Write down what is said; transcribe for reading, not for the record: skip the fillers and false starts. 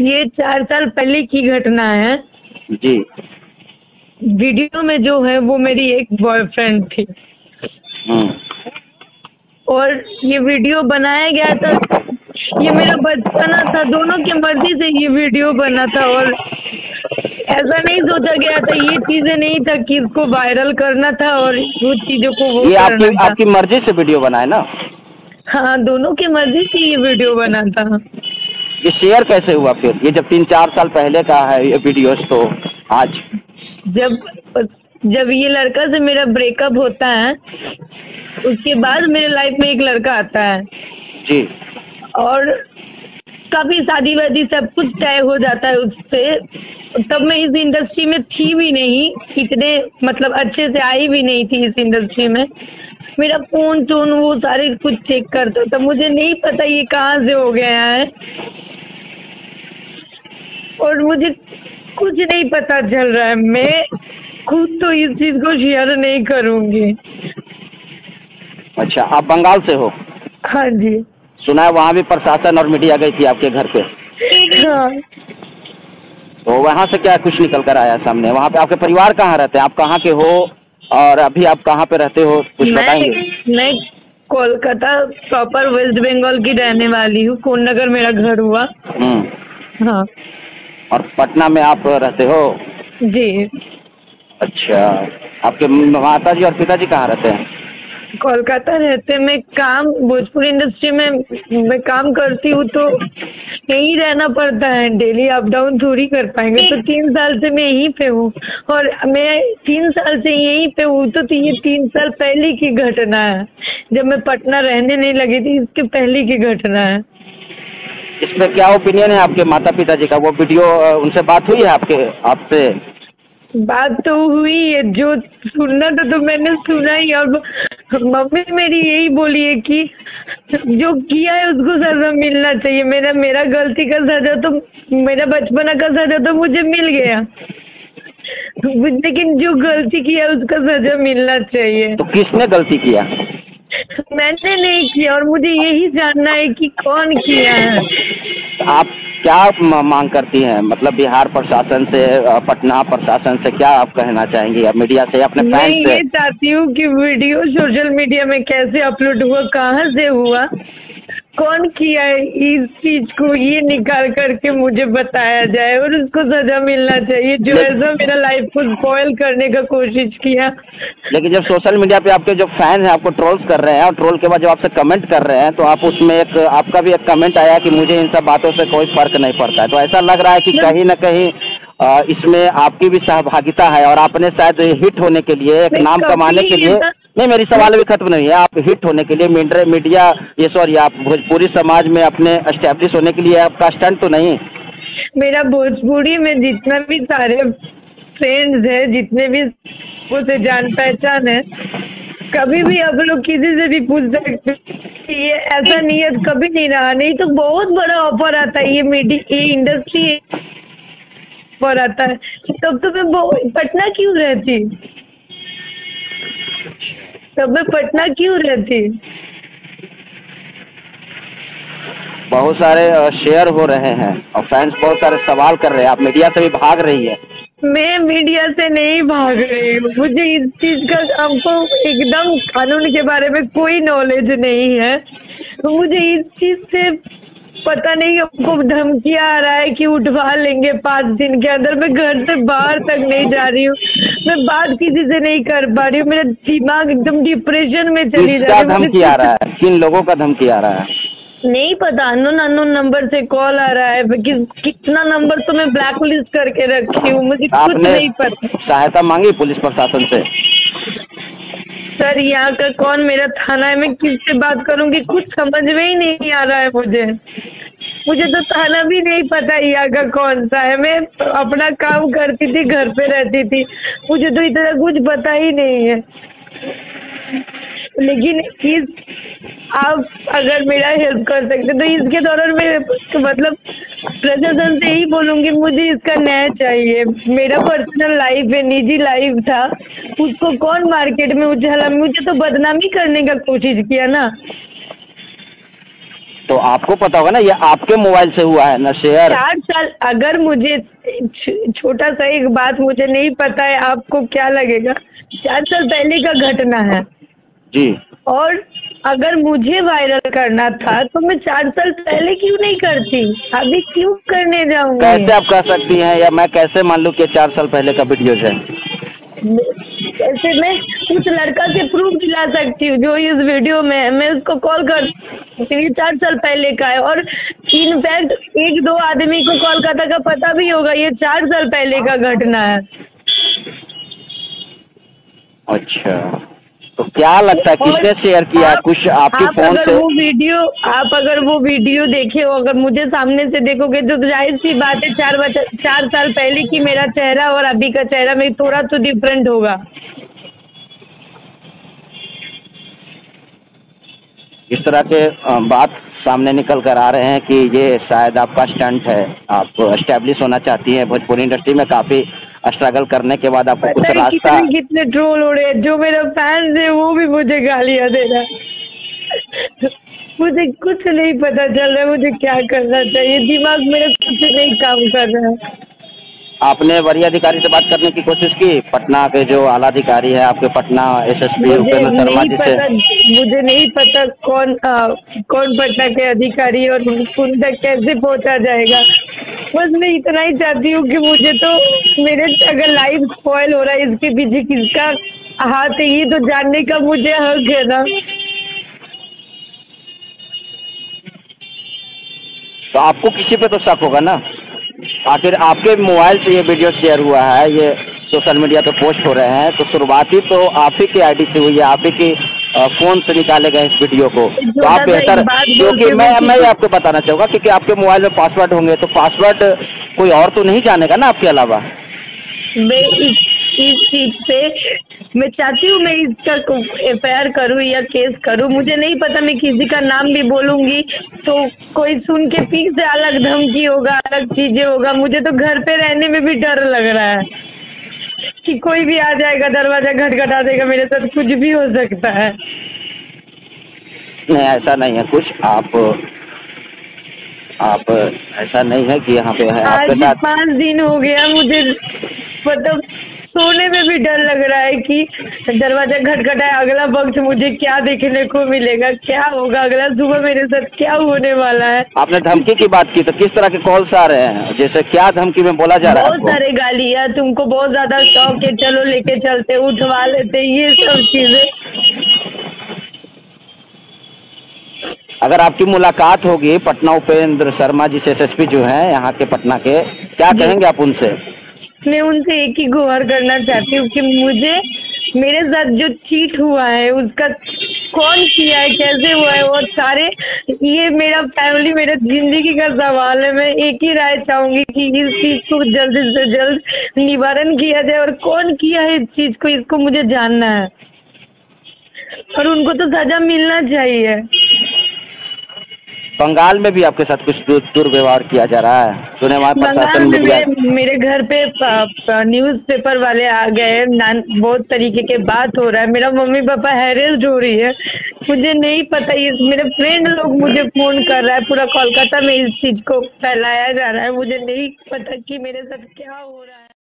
ये 4 साल पहले की घटना है जी। वीडियो में जो है वो मेरी एक बॉयफ्रेंड थी और ये वीडियो बनाया गया था। ये मेरा बचपना था, दोनों की मर्जी से ये वीडियो बना था और ऐसा नहीं सोचा गया था, ये चीजें नहीं था कि इसको वायरल करना था और वो चीजों को वो ये करना था। आपकी मर्जी से वीडियो बना है ना? हाँ, दोनों की मर्जी से ये वीडियो बना था। ये शेयर कैसे हुआ फिर? ये जब 3-4 साल पहले का है ये वीडियोस, तो आज जब ये लड़का से मेरा ब्रेकअप होता है उसके बाद मेरे लाइफ में एक लड़का आता है जी। और काफी शादी वादी सब कुछ तय हो जाता है उससे। तब मैं इस इंडस्ट्री में थी भी नहीं, इतने मतलब अच्छे से आई भी नहीं थी इस इंडस्ट्री में। मेरा फोन टोन वो सारे कुछ चेक करता था, मुझे नहीं पता ये कहाँ से हो गया है और मुझे कुछ नहीं पता चल रहा है। मैं खुद तो इस चीज को शेयर नहीं करूंगी। अच्छा, आप बंगाल से हो? हाँ जी। सुना है वहाँ भी प्रशासन और मीडिया गई थी आपके घर पे? हाँ। तो वहाँ से क्या कुछ निकल कर आया सामने? वहाँ पे आपके परिवार कहाँ रहते हैं? आप कहाँ के हो और अभी आप कहाँ पे रहते हो, कुछ बताएंगे? मैं कोलकाता प्रॉपर वेस्ट बंगाल की रहने वाली हूँ, कोन नगर मेरा घर हुआ। हाँ। और पटना में आप रहते हो? जी। अच्छा, आपके माता जी और पिताजी कहाँ रहते हैं? कोलकाता रहते। मैं काम भोजपुरी इंडस्ट्री में मैं काम करती हूँ तो यहीं रहना पड़ता है, डेली अप डाउन थोड़ी कर पाएंगे। तो 3 साल से मैं यहीं पे हूँ और मैं 3 साल से यहीं पे हूँ। तो ये 3 साल पहले की घटना है, जब मैं पटना रहने नहीं लगी थी, इसके पहले की घटना है। इसमें क्या ओपिनियन है आपके माता पिताजी का? वो वीडियो उनसे बात हुई है आपसे? बात तो हुई है, जो सुनना था तो मैंने सुना ही। और मम्मी मेरी यही बोली है कि जो किया है उसको सजा मिलना चाहिए। मेरा गलती का सजा तो, मेरा बचपना का सजा तो मुझे मिल गया, लेकिन जो गलती किया उसका सजा मिलना चाहिए। तो किसने गलती किया? मैंने नहीं किया और मुझे यही जानना है कि कौन किया है। आप क्या मांग करती हैं? मतलब बिहार प्रशासन से, पटना प्रशासन से क्या आप कहना चाहेंगी? आप मीडिया से, अपने फैंस से? मैं ये चाहती हूँ कि वीडियो सोशल मीडिया में कैसे अपलोड हुआ, कहाँ से हुआ, कौन किया है, इस चीज को ये निकाल करके मुझे बताया जाए और उसको सजा मिलना चाहिए जो ऐसा मेरा लाइफ को स्पॉइल करने का कोशिश किया। लेकिन जब सोशल मीडिया पे आपके जो फैन हैं आपको ट्रोल्स कर रहे हैं और ट्रोल के बाद जब आपसे कमेंट कर रहे हैं, तो आप उसमें आपका भी एक कमेंट आया कि मुझे इन सब बातों से कोई फर्क नहीं पड़ता है। तो ऐसा लग रहा है कि कहीं न कहीं इसमें आपकी भी सहभागिता है और आपने शायद हिट होने के लिए, एक नाम कमाने के लिए, नहीं मेरी सवाल अभी खत्म नहीं है, आप हिट होने के लिए मीडिया आप भोजपुरी समाज में अपने एस्टेब्लिश होने के लिए आपका स्टंट तो नहीं? मेरा भोजपुरी में जितना भी सारे फ्रेंड्स है, जितने भी उसे जान पहचान है, कभी भी आप लोग किसी से भी पूछ सकते, ये ऐसा नियत कभी नहीं रहा। नहीं तो बहुत बड़ा ऑफर आता है, ये इंडस्ट्री पर आता है। तब तो मैं पटना क्यों रहती, बहुत सारे शेयर हो रहे हैं और फैंस बहुत सारे सवाल कर रहे हैं, आप मीडिया से भी भाग रही है। मैं मीडिया से नहीं भाग रही हूँ, मुझे इस चीज का, हमको एकदम कानून के बारे में कोई नॉलेज नहीं है। तो मुझे इस चीज से पता नहीं, हमको धमकियाँ आ रहा है कि उठवा लेंगे 5 दिन के अंदर। मैं घर से बाहर तक नहीं जा रही हूँ, मैं बात किसी से नहीं कर पा रही हूँ, मेरा दिमाग एकदम डिप्रेशन में चली जा रही है। धमकी आ रहा है? किन लोगों का धमकी आ रहा है? नहीं पता, अननोन नंबर से कॉल आ रहा है। कितना नंबर तो मैं ब्लैक लिस्ट करके रखी हूँ, मुझे कुछ नहीं पता। सहायता मांगी पुलिस प्रशासन से? सर यहाँ का कौन मेरा थाना है, मैं किससे बात करूँगी, कुछ समझ में ही नहीं आ रहा है मुझे तो थाना भी नहीं पता यहाँ का कौन सा है। मैं अपना काम करती थी, घर पे रहती थी, मुझे तो इतना कुछ पता ही नहीं है। लेकिन आप अगर मेरा हेल्प कर सकते तो इसके दौरान मैं मतलब प्रशासन से ही बोलूँगी, मुझे इसका न्याय चाहिए। मेरा पर्सनल लाइफ है, निजी लाइफ था, उसको कौन मार्केट में उछाला, मुझे तो बदनामी करने का कोशिश किया ना। तो आपको पता होगा ना, ये आपके मोबाइल से हुआ है ना शेयर। 4 साल, अगर मुझे छोटा सा एक बात मुझे नहीं पता है, आपको क्या लगेगा? 4 साल पहले का घटना है जी। और अगर मुझे वायरल करना था तो मैं 4 साल पहले क्यों नहीं करती, अभी क्यों करने जाऊंगी? कैसे आप कर सकती हैं, या मैं कैसे मान लूँ कि 4 साल पहले का वीडियोज है? कैसे मैं उस लड़का से प्रूफ दिला सकती हूँ जो इस वीडियो में है, मैं उसको कॉल कर, ये 4 साल पहले का है। और इनफैक्ट 1-2 आदमी को कोलकाता का पता भी होगा, ये 4 साल पहले का घटना है। अच्छा, तो क्या लगता है किसने शेयर किया? कुछ आपके फोन से? आप अगर वो वीडियो देखे हो, अगर मुझे सामने से देखोगे तो जाहिर सी बात है 4 साल पहले की मेरा चेहरा और अभी का चेहरा में थोड़ा तो डिफरेंट होगा। इस तरह के बात सामने निकल कर आ रहे हैं कि ये शायद आपका स्टंट है, आप एस्टेब्लिश होना चाहती हैं भोजपुरी इंडस्ट्री में। काफी स्ट्रगल करने के बाद आपको कुछ रास्ता। कितने ट्रोल हो रहे हैं, जो मेरे फैंस है वो भी मुझे गालियां दे रहा है। मुझे कुछ नहीं पता चल रहा है मुझे क्या करना चाहिए, दिमाग मेरा कुछ नहीं काम कर रहा है। आपने वरीय अधिकारी से बात करने की कोशिश की? पटना के जो आला अधिकारी है आपके, पटना एसएसपी उपेंद्र शर्मा जी से? मुझे नहीं पता कौन पटना के अधिकारी और उन तक कैसे पहुंचा जाएगा। बस मैं इतना ही चाहती हूँ कि मुझे तो मेरे अगर लाइफ स्पॉइल हो रहा है इसके पीछे किसका हाथ है ये तो जानने का मुझे हक है ना। तो आपको किसी पे तो शक होगा ना, आखिर आपके मोबाइल से ये वीडियो शेयर हुआ है, ये सोशल मीडिया पे पोस्ट हो रहे हैं, तो शुरुआती तो आप ही की आईडी से हुई है, आप ही की फोन से निकाले गए इस वीडियो को। तो आप बेहतर, क्योंकि मैं आपको बताना चाहूँगा क्योंकि आपके मोबाइल में पासवर्ड होंगे, तो पासवर्ड कोई और तो नहीं जानेगा ना आपके अलावा। मैं इस चीज पे मैं चाहती हूँ मैं इसका FIR करूँ या केस करूँ, मुझे नहीं पता। मैं किसी का नाम भी बोलूंगी तो कोई सुन के पीछे अलग धमकी होगा, अलग चीजें होगा। मुझे तो घर पे रहने में भी डर लग रहा है कि कोई भी आ जाएगा, दरवाजा खटखटा देगा, मेरे साथ कुछ भी हो सकता है। नहीं, ऐसा नहीं है कुछ। आप ऐसा नहीं है कि यहाँ पे है आपके साथ। 5 दिन हो गया मुझे, मतलब सोने में भी डर लग रहा है कि दरवाजा खटखटाए, अगला वक्त मुझे क्या देखने को मिलेगा, क्या होगा, अगला सुबह मेरे साथ क्या होने वाला है। आपने धमकी की बात की, तो किस तरह के कॉल्स आ रहे हैं? जैसे क्या धमकी में बोला जा रहा है? बहुत सारे गालियाँ, तुमको बहुत ज्यादा शौक है, चलो लेके चलते, उठवा लेते, ये सब चीजें। अगर आपकी मुलाकात होगी पटना उपेंद्र शर्मा जी से, SSP जो हैं यहाँ के पटना के, क्या कहेंगे आप उनसे? मैं उनसे एक ही गुहार करना चाहती हूँ कि मुझे मेरे साथ जो चीट हुआ है उसका कौन किया है, कैसे हुआ है, और सारे ये मेरा फैमिली, मेरे जिंदगी का सवाल है। मैं एक ही राय चाहूंगी कि इस चीज को जल्द से जल्द निवारण किया जाए, और कौन किया है इस चीज को, इसको मुझे जानना है और उनको तो सजा मिलना चाहिए। बंगाल में भी आपके साथ कुछ दुर्व्यवहार किया जा रहा है, सुने वहाँ प्रशासन मीडिया। मेरे घर पे न्यूज़पेपर वाले आ गए, बहुत तरीके के बात हो रहा है, मेरा मम्मी पापा हैरेस्ड हो रही है, मुझे नहीं पता। ये मेरे फ्रेंड लोग मुझे फोन कर रहा है, पूरा कोलकाता में इस चीज को फैलाया जा रहा है, मुझे नहीं पता कि मेरे साथ क्या हो रहा है।